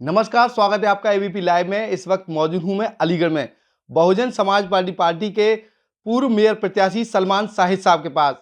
नमस्कार, स्वागत है आपका एबीपी लाइव में। इस वक्त मौजूद हूं मैं अलीगढ़ में बहुजन समाज पार्टी के पूर्व मेयर प्रत्याशी सलमान शाहिद साहब के पास।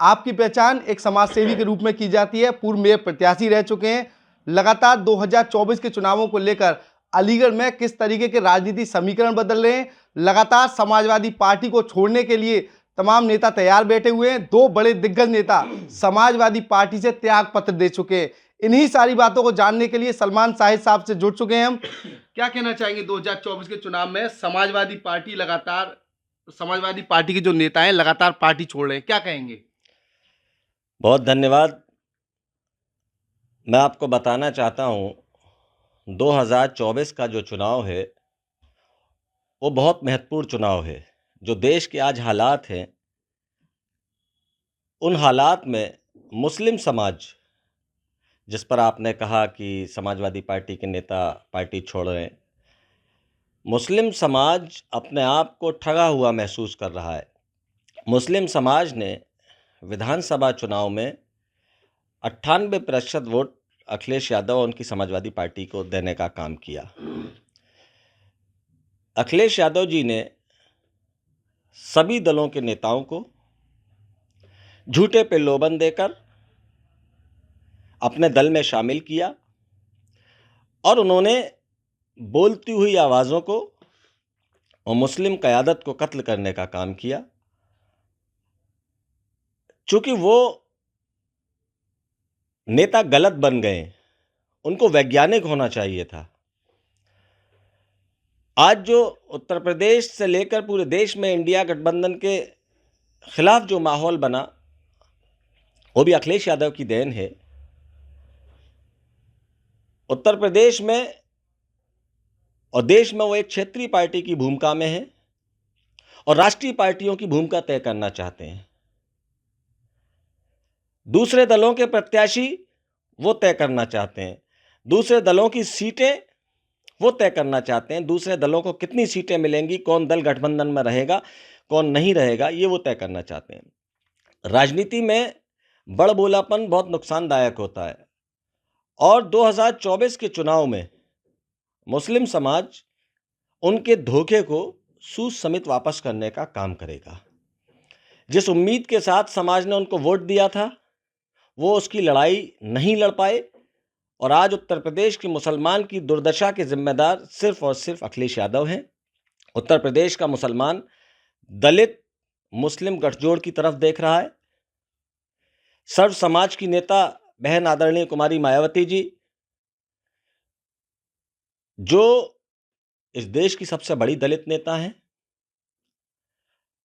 आपकी पहचान एक समाज सेवी के रूप में की जाती है। पूर्व मेयर प्रत्याशी रह चुके हैं। लगातार 2024 के चुनावों को लेकर अलीगढ़ में किस तरीके के राजनीतिक समीकरण बदल रहे हैं, लगातार समाजवादी पार्टी को छोड़ने के लिए तमाम नेता तैयार बैठे हुए हैं। दो बड़े दिग्गज नेता समाजवादी पार्टी से त्याग पत्र दे चुके हैं। इन्हीं सारी बातों को जानने के लिए सलमान शाहिद साहब से जुड़ चुके हैं हम। क्या कहना चाहेंगे 2024 के चुनाव में समाजवादी पार्टी के जो नेता हैं लगातार पार्टी छोड़ रहे हैं, क्या कहेंगे? बहुत धन्यवाद। मैं आपको बताना चाहता हूं 2024 का जो चुनाव है वो बहुत महत्वपूर्ण चुनाव है। जो देश के आज हालात हैं, उन हालात में मुस्लिम समाज, जिस पर आपने कहा कि समाजवादी पार्टी के नेता पार्टी छोड़ रहे हैं, मुस्लिम समाज अपने आप को ठगा हुआ महसूस कर रहा है। मुस्लिम समाज ने विधानसभा चुनाव में 98% वोट अखिलेश यादव और उनकी समाजवादी पार्टी को देने का काम किया। अखिलेश यादव जी ने सभी दलों के नेताओं को झूठे प्रलोभन देकर अपने दल में शामिल किया और उन्होंने बोलती हुई आवाज़ों को और मुस्लिम क़यादत को कत्ल करने का काम किया। चूँकि वो नेता गलत बन गए, उनको वैज्ञानिक होना चाहिए था। आज जो उत्तर प्रदेश से लेकर पूरे देश में इंडिया गठबंधन के खिलाफ जो माहौल बना, वो भी अखिलेश यादव की देन है। उत्तर प्रदेश में और देश में वो एक क्षेत्रीय पार्टी की भूमिका में है और राष्ट्रीय पार्टियों की भूमिका तय करना चाहते हैं। दूसरे दलों के प्रत्याशी वो तय करना चाहते हैं, दूसरे दलों की सीटें वो तय करना चाहते हैं, दूसरे दलों को कितनी सीटें मिलेंगी, कौन दल गठबंधन में रहेगा, कौन नहीं रहेगा, ये वो तय करना चाहते हैं। राजनीति में बड़बोलापन बहुत नुकसानदायक होता है और 2024 के चुनाव में मुस्लिम समाज उनके धोखे को सूद समेत वापस करने का काम करेगा। जिस उम्मीद के साथ समाज ने उनको वोट दिया था, वो उसकी लड़ाई नहीं लड़ पाए और आज उत्तर प्रदेश के मुसलमान की दुर्दशा के जिम्मेदार सिर्फ और सिर्फ अखिलेश यादव हैं। उत्तर प्रदेश का मुसलमान दलित मुस्लिम गठजोड़ की तरफ देख रहा है। सर्व समाज की नेता बहन आदरणीय कुमारी मायावती जी, जो इस देश की सबसे बड़ी दलित नेता हैं,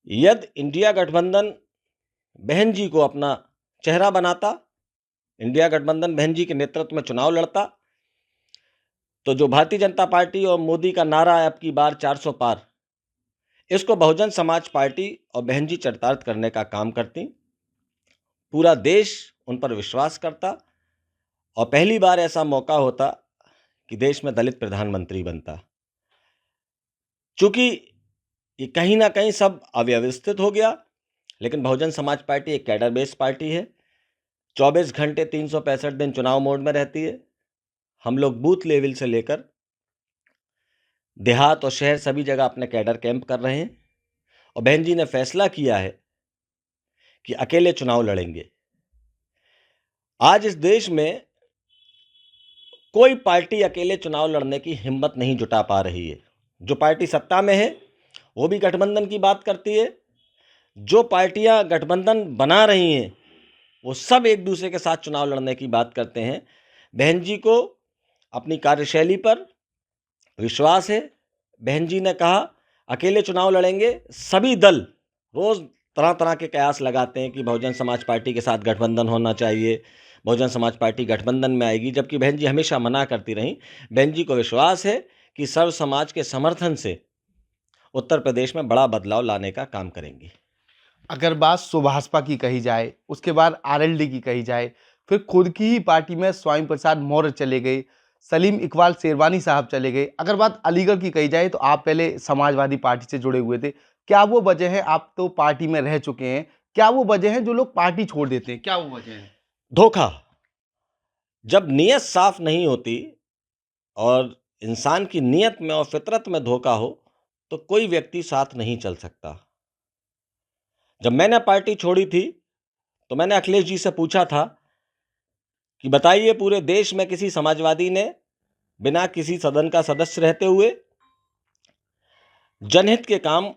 यदि इंडिया गठबंधन बहन जी को अपना चेहरा बनाता, इंडिया गठबंधन बहन जी के नेतृत्व में चुनाव लड़ता, तो जो भारतीय जनता पार्टी और मोदी का नारा है अब की बार 400 पार, इसको बहुजन समाज पार्टी और बहन जी चरितार्थ करने का काम करती। पूरा देश उन पर विश्वास करता और पहली बार ऐसा मौका होता कि देश में दलित प्रधानमंत्री बनता। चूंकि ये कहीं ना कहीं सब अव्यवस्थित हो गया, लेकिन बहुजन समाज पार्टी एक कैडर बेस्ड पार्टी है। 24 घंटे 365 दिन चुनाव मोड में रहती है। हम लोग बूथ लेवल से लेकर देहात और शहर सभी जगह अपने कैडर कैंप कर रहे हैं और बहन जी ने फैसला किया है कि अकेले चुनाव लड़ेंगे। आज इस देश में कोई पार्टी अकेले चुनाव लड़ने की हिम्मत नहीं जुटा पा रही है। जो पार्टी सत्ता में है वो भी गठबंधन की बात करती है, जो पार्टियां गठबंधन बना रही हैं वो सब एक दूसरे के साथ चुनाव लड़ने की बात करते हैं। बहन जी को अपनी कार्यशैली पर विश्वास है। बहन जी ने कहा अकेले चुनाव लड़ेंगे। सभी दल रोज तरह तरह के कयास लगाते हैं कि बहुजन समाज पार्टी के साथ गठबंधन होना चाहिए, बहुजन समाज पार्टी गठबंधन में आएगी, जबकि बहन जी हमेशा मना करती रहीं। बहन जी को विश्वास है कि सर्व समाज के समर्थन से उत्तर प्रदेश में बड़ा बदलाव लाने का काम करेंगी। अगर बात सुभाषपा की कही जाए, उसके बाद आरएलडी की कही जाए, फिर खुद की ही पार्टी में स्वामी प्रसाद मौर्य चले गए, सलीम इकबाल शेरवानी साहब चले गए। अगर बात अलीगढ़ की कही जाए तो आप पहले समाजवादी पार्टी से जुड़े हुए थे। क्या वो वजह है, आप तो पार्टी में रह चुके हैं, क्या वो वजह है जो लोग पार्टी छोड़ देते हैं, क्या वो वजह है? धोखा। जब नीयत साफ नहीं होती और इंसान की नीयत में और फितरत में धोखा हो तो कोई व्यक्ति साथ नहीं चल सकता। जब मैंने पार्टी छोड़ी थी तो मैंने अखिलेश जी से पूछा था कि बताइए, पूरे देश में किसी समाजवादी ने बिना किसी सदन का सदस्य रहते हुए जनहित के काम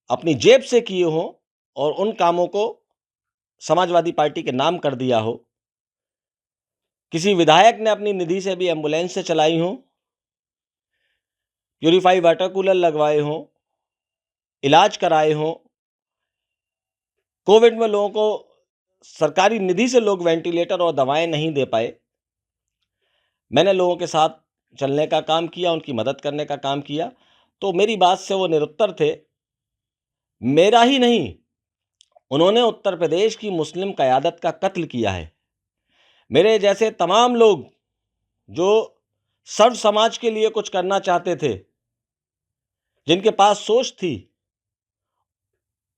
अपनी जेब से किए हों और उन कामों को समाजवादी पार्टी के नाम कर दिया हो, किसी विधायक ने अपनी निधि से भी एम्बुलेंस से चलाई हो, प्यूरिफाई वाटर कूलर लगवाए हों, इलाज कराए हों, कोविड में लोगों को सरकारी निधि से लोग वेंटिलेटर और दवाएं नहीं दे पाए, मैंने लोगों के साथ चलने का काम किया, उनकी मदद करने का काम किया। तो मेरी बात से वो निरुत्तर थे। मेरा ही नहीं, उन्होंने उत्तर प्रदेश की मुस्लिम क़यादत का कत्ल किया है। मेरे जैसे तमाम लोग जो सर्व समाज के लिए कुछ करना चाहते थे, जिनके पास सोच थी,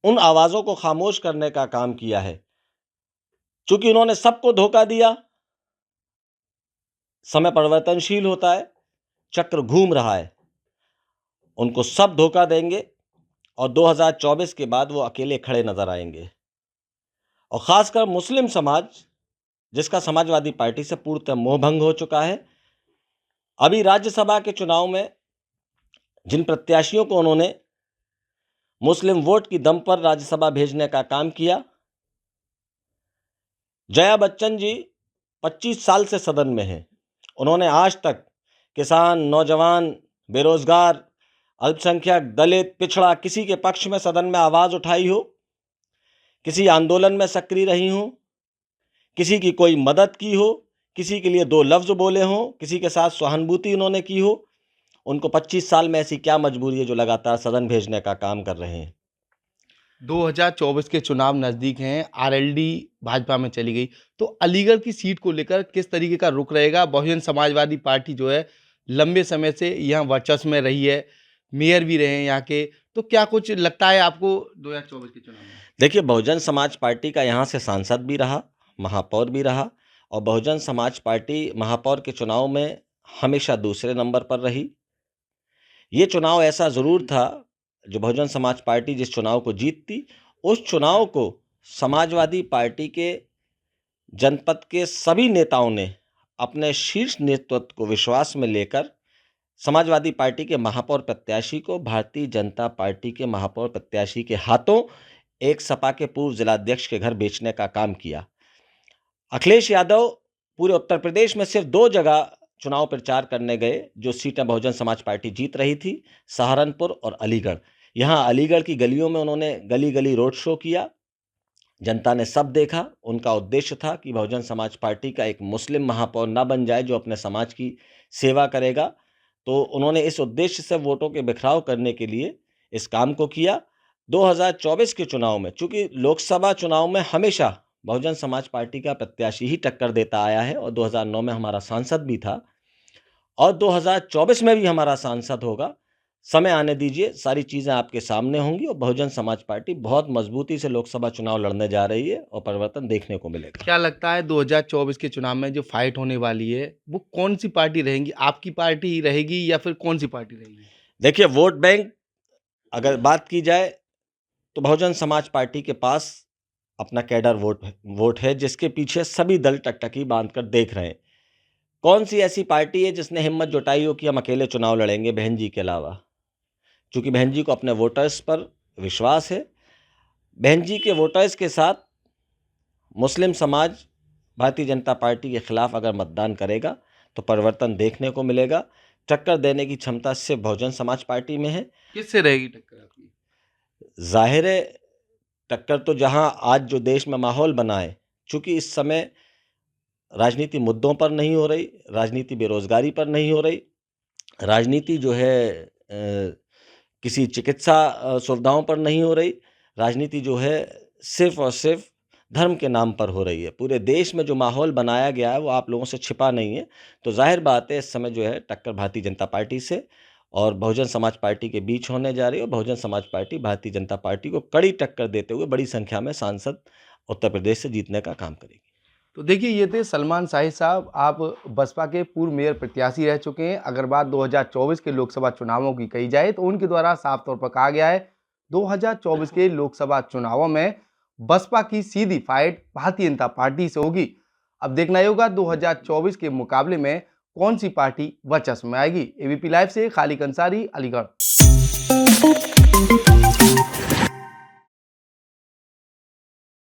उन आवाज़ों को खामोश करने का काम किया है। चूंकि उन्होंने सबको धोखा दिया, समय परिवर्तनशील होता है, चक्र घूम रहा है, उनको सब धोखा देंगे और 2024 के बाद वो अकेले खड़े नजर आएंगे। और खासकर मुस्लिम समाज, जिसका समाजवादी पार्टी से पूर्णतः मोहभंग हो चुका है। अभी राज्यसभा के चुनाव में जिन प्रत्याशियों को उन्होंने मुस्लिम वोट की दम पर राज्यसभा भेजने का काम किया, जया बच्चन जी 25 साल से सदन में हैं। उन्होंने आज तक किसान, नौजवान, बेरोजगार, अल्पसंख्यक, दलित, पिछड़ा किसी के पक्ष में सदन में आवाज़ उठाई हो, किसी आंदोलन में सक्रिय रही हो, किसी की कोई मदद की हो, किसी के लिए दो लफ्ज़ बोले हों, किसी के साथ सहानुभूति उन्होंने की हो। उनको 25 साल में ऐसी क्या मजबूरी है जो लगातार सदन भेजने का काम कर रहे हैं। 2024 के चुनाव नज़दीक हैं, आरएलडी भाजपा में चली गई, तो अलीगढ़ की सीट को लेकर किस तरीके का रुख रहेगा? बहुजन समाजवादी पार्टी जो है लंबे समय से यहाँ वर्चस्व में रही है, मेयर भी रहे हैं यहाँ के, तो क्या कुछ लगता है आपको 2024 के चुनाव में? देखिए, बहुजन समाज पार्टी का यहाँ से सांसद भी रहा, महापौर भी रहा, और बहुजन समाज पार्टी महापौर के चुनाव में हमेशा दूसरे नंबर पर रही। ये चुनाव ऐसा ज़रूर था, जो बहुजन समाज पार्टी जिस चुनाव को जीतती, उस चुनाव को समाजवादी पार्टी के जनपद के सभी नेताओं ने अपने शीर्ष नेतृत्व को विश्वास में लेकर समाजवादी पार्टी के महापौर प्रत्याशी को भारतीय जनता पार्टी के महापौर प्रत्याशी के हाथों एक सपा के पूर्व जिलाध्यक्ष के घर बेचने का काम किया। अखिलेश यादव पूरे उत्तर प्रदेश में सिर्फ 2 जगह चुनाव प्रचार करने गए, जो सीटें बहुजन समाज पार्टी जीत रही थी, सहारनपुर और अलीगढ़। यहाँ अलीगढ़ की गलियों में उन्होंने गली गली रोड शो किया। जनता ने सब देखा। उनका उद्देश्य था कि बहुजन समाज पार्टी का एक मुस्लिम महापौर ना बन जाए जो अपने समाज की सेवा करेगा। तो उन्होंने इस उद्देश्य से वोटों के बिखराव करने के लिए इस काम को किया। 2024 के चुनाव में, चूंकि लोकसभा चुनाव में हमेशा बहुजन समाज पार्टी का प्रत्याशी ही टक्कर देता आया है, और 2009 में हमारा सांसद भी था, और 2024 में भी हमारा सांसद होगा। समय आने दीजिए, सारी चीज़ें आपके सामने होंगी, और बहुजन समाज पार्टी बहुत मजबूती से लोकसभा चुनाव लड़ने जा रही है और परिवर्तन देखने को मिलेगा। क्या लगता है 2024 के चुनाव में जो फाइट होने वाली है, वो कौन सी पार्टी रहेगी? आपकी पार्टी रहेगी या फिर कौन सी पार्टी रहेगी? देखिए, वोट बैंक अगर बात की जाए तो बहुजन समाज पार्टी के पास अपना कैडर वोट है, जिसके पीछे सभी दल टकटकी बांधकर देख रहे हैं। कौन सी ऐसी पार्टी है जिसने हिम्मत जुटाई हो कि हम अकेले चुनाव लड़ेंगे बहन जी के अलावा? चूँकि बहन जी को अपने वोटर्स पर विश्वास है। बहन जी के वोटर्स के साथ मुस्लिम समाज भारतीय जनता पार्टी के खिलाफ अगर मतदान करेगा तो परिवर्तन देखने को मिलेगा। टक्कर देने की क्षमता सिर्फ बहुजन समाज पार्टी में है। किससे रहेगी टक्कर आपकी? जाहिर है, टक्कर तो जहां आज जो देश में माहौल बना है, चूँकि इस समय राजनीति मुद्दों पर नहीं हो रही, राजनीति बेरोजगारी पर नहीं हो रही, राजनीति जो है किसी चिकित्सा सुविधाओं पर नहीं हो रही, राजनीति जो है सिर्फ और सिर्फ धर्म के नाम पर हो रही है। पूरे देश में जो माहौल बनाया गया है वो आप लोगों से छिपा नहीं है। तो जाहिर बात है, इस समय जो है टक्कर भारतीय जनता पार्टी से और बहुजन समाज पार्टी के बीच होने जा रही है, और बहुजन समाज पार्टी भारतीय जनता पार्टी को कड़ी टक्कर देते हुए बड़ी संख्या में सांसद उत्तर प्रदेश से जीतने का काम करेगी। तो देखिए, ये थे सलमान शाहिद साहब। आप बसपा के पूर्व मेयर प्रत्याशी रह चुके हैं। अगर बात 2024 के लोकसभा चुनावों की कही जाए तो उनके द्वारा साफ तौर पर कहा गया है 2024 के लोकसभा चुनावों में बसपा की सीधी फाइट भारतीय जनता पार्टी से होगी। अब देखना ही होगा 2024 के मुकाबले में कौन सी पार्टी वर्चस्व में आएगी। एबीपी लाइव से खालिद अंसारी, अलीगढ़।